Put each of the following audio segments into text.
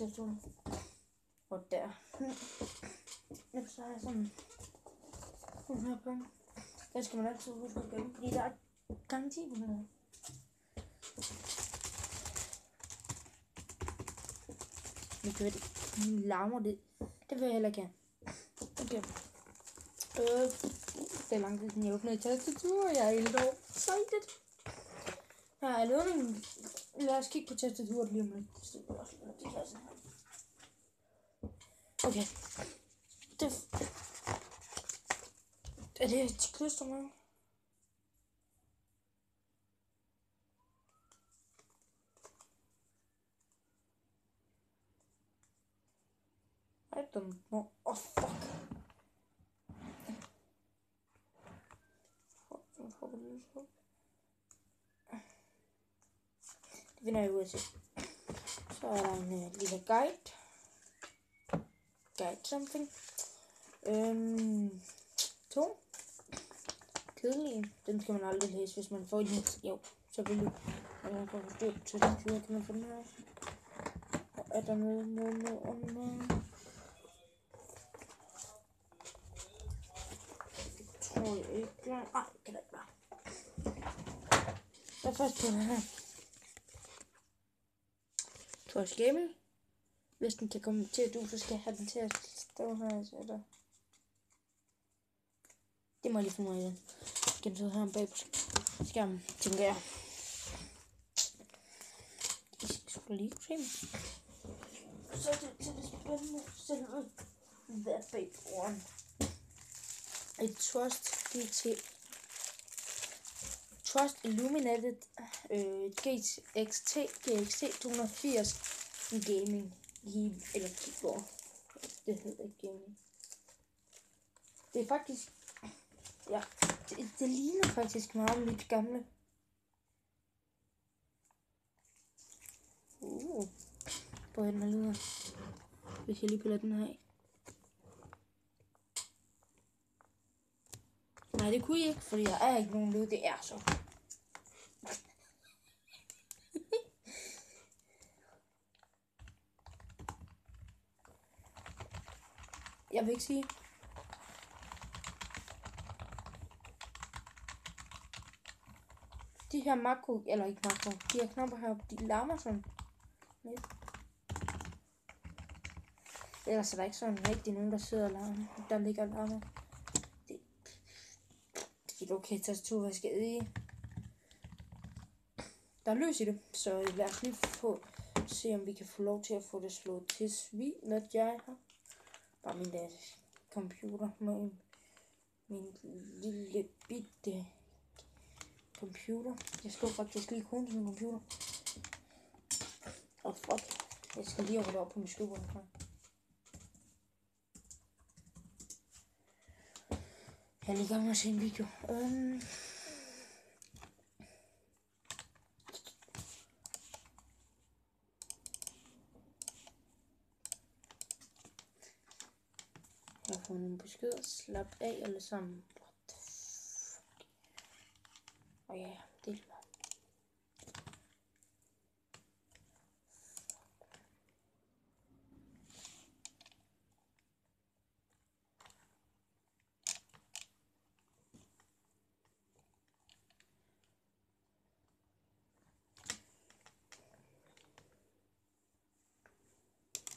tastaturen. Og der. Så har jeg sådan her på. Der skal man altid huske at gemme, fordi der er garanti på den her. Nu kan det. Nu larmer det. Det vil jeg heller ikke have. Okay. Det er lang tid siden jeg åbnede tastatur. Jeg er helt over excited. Her er ledningen. Lad os kigge på tastaturet lige om lidt. Okay. Er det et klistermærke? I don't know. Oh fuck. Det finder jeg ud af til. Så er der en lille guide. Guide something. 2. Kedelige. Den skal man aldrig læse, hvis man får en. Jo, selvfølgelig. Når man får forstået til den kan man få den her. Og er der noget under? Tror jeg ikke. Ej, kan det ikke være. Der er først på den her. Toys Gaming. Hvis den kan komme til at du, så skal jeg have den til at stå her. Så der. Det må jeg lige finde ud af. Skal den sidde her bag på skærmen, tænker jeg. Jeg skulle lige se mig. Så er det til det spændende selve The Big One. Et Trust Illuminated GXT 280 Gaming eller keyboard. Det hedder ikke gaming. Det er faktisk, ja, det ligner faktisk meget mit gamle. På den her lyder. Hvis jeg lige piller den her af. Nej, det kunne jeg ikke, fordi der er ikke nogen lyd. Det er så. Jeg vil ikke sige. De her makro, eller ikke makro, de her knapper her, de larmer sådan lidt. Ellers er der ikke sådan rigtig nogen, der sidder og larmer. Der ligger og larmer. Det er et okay tastatur, hvad skal jeg i. Der er løs i det, så lad os lige se, om vi kan få lov til at få det slået til svin, når jeg har. Bare min computer med min lille bitte computer. Jeg slår faktisk lige kun til min computer. Og fuck, jeg skal lige rydde op på min skubber. Jeg er lige i gang med at se en video. Jeg har fået nogle beskeder. Slap af alle sammen. What the fuck? Og ja, det er lige meget.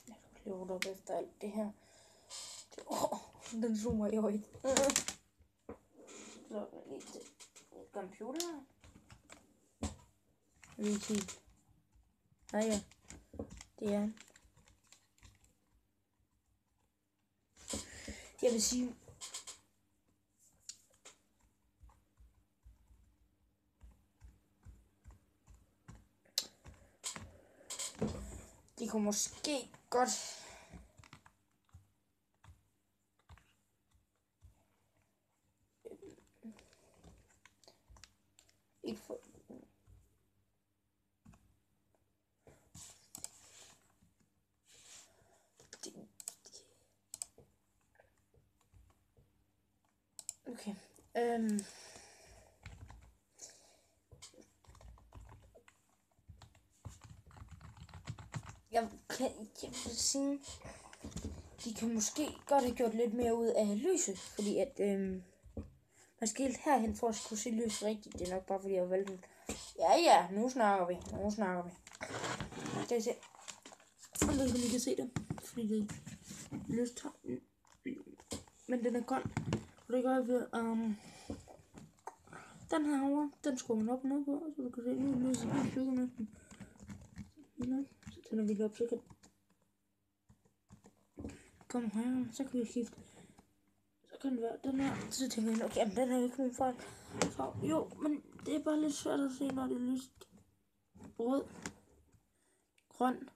Jeg skal lige rydde op efter alt det her. Den zoomer i højt. Så lige til computer. Jeg vil sige. Nej, ja. Det er. Jeg vil sige. Det kunne måske godt. Ikke for. Okay. Jeg jeg vil sige, de kan måske godt have gjort lidt mere ud af lyset, fordi at man skal helt herhen for at kunne se lyset rigtigt. Det er nok bare fordi jeg valgte den. Ja, nu snakker vi. Skal vi se, om du lige kan se det, fordi det er lyst. Men den er grøn. Og det gør vi den her over, den skruer man op og ned på, så du kan se, nu lyser den slukker næsten. Så tænder vi lige op, så kan komme højere, så kan vi skifte. Så kan det være den her, så tænker jeg, okay, jamen, den har jo ikke nogen fejl. Så jo, men det er bare lidt svært at se, når det er lyst. Rød, grøn,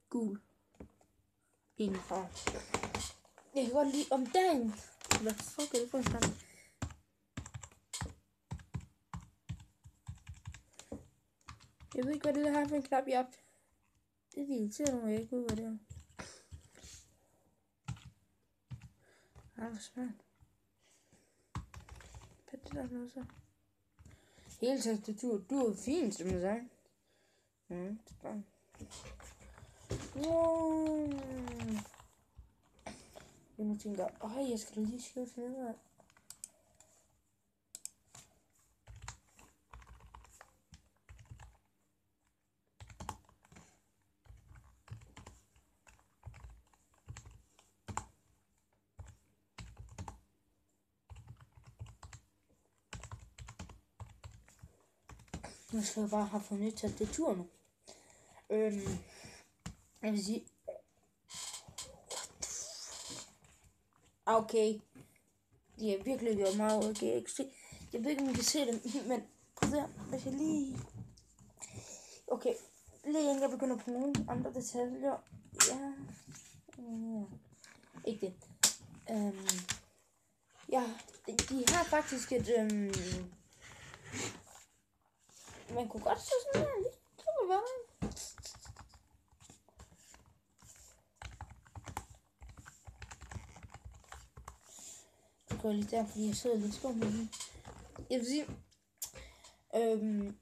gul, en farve. Jeg kan godt lide om dagen. Hvad fuck er det for en stand? Jeg ved ikke, hvad det der her for en knap, jeg har. Det er irriterende, når jeg ikke ved, hvad det er. Hvor svært. Hvad er det der noget så? Hele tastatur, du er fint, som jeg sagde. Det er bare. Jeg må tænke, jeg skal lige skifte nedad. Nu skal jeg bare have fået nyt tastatur nu. Jeg vil sige. Okay. De har virkelig gjort meget ud. Jeg ved ikke, om I kan se det, men prøv der, hvis jeg lige. Okay. Lige inden jeg begynder på nogle andre detaljer. Ja. Ikke det. Ja, de har faktisk et man kunne godt se sådan her lidt. Det kunne være. Det går lige der, fordi jeg sidder lidt skål med den. Jeg vil sige,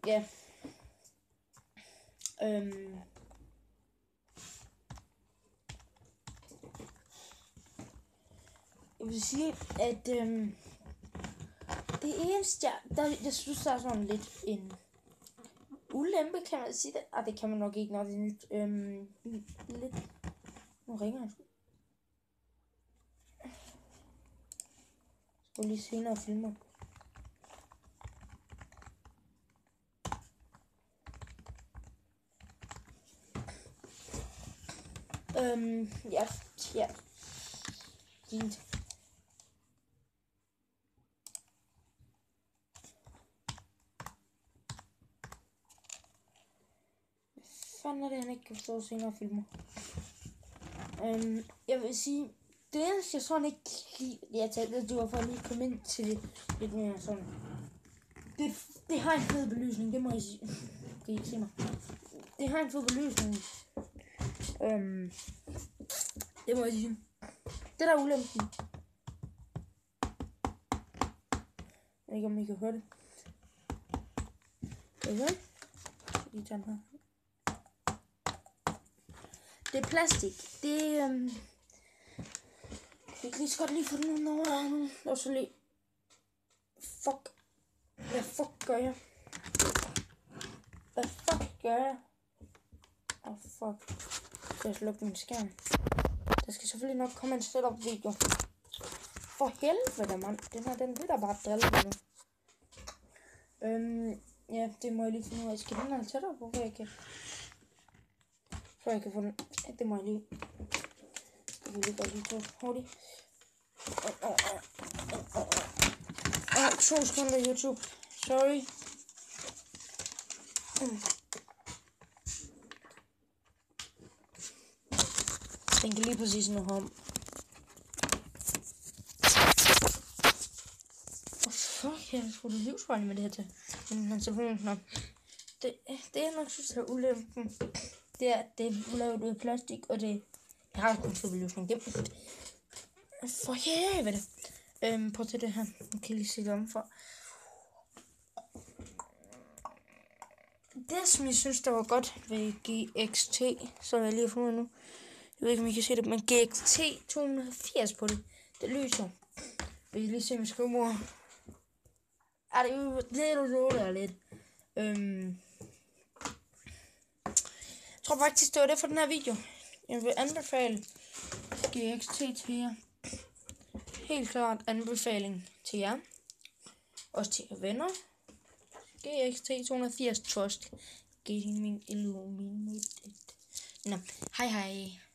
ja. Jeg vil sige, at det eneste, jeg synes, der er sådan lidt en ulempe, kan man sige det. Det kan man nok ikke, når det er nyt. Lidt. Nu ringer jeg. Jeg skal lige senere filme. Ja. Fint. Fanden er det, han ikke kan forstå senere filmer. Jeg vil sige, det eneste jeg sådan ikke jeg tænkte, det var for at lige komme ind til det lidt mere sådan. Det har en fed belysning, det må jeg sige. Kan I ikke se mig? Det har en fed belysning. Det må jeg sige. Det der er ulempen. Jeg ved ikke, om I kan høre det. Okay. Lige tage den her. Det er plastik. Det jeg kan lige så godt lige få den over nu. Og så lige. Fuck. Hvad fuck gør jeg? Fuck. Så jeg slukke min skærm. Der skal selvfølgelig nok komme en setup video. For helvede, mand. Den vil der bare drille nu. Ja, det må jeg lige finde ud af. Skal den her setup, hvorfor jeg kan? For jeg kan få den. Ja, det må jeg lige. Det vil lige godt lige tage hurtigt. 2 sekunder YouTube. Sorry. Den kan lige præcis nå om. Fuck, jeg skulle da livsfarligt med det her til. Men selvfølgelig nok. Det er nok synes jeg er ulempen. Det er, det er lavet ud af plastik, og det jeg har kun for belysning. Det for helvede. Prøv til det her. Nu kan I lige se det om for. det, som jeg synes, der var godt ved GXT, så jeg lige har fundet nu. Jeg ved ikke, om I kan se det, men GXT 280 på det. Det lyser. Vil I lige se, om jeg skriver? Er det jo lidt. Jeg tror faktisk, det var det for den her video. Jeg vil anbefale GXT til jer. Helt klart anbefaling til jer. Også til jer venner. GXT 280 Trust Gaming Illuminated. Nå, hej hej.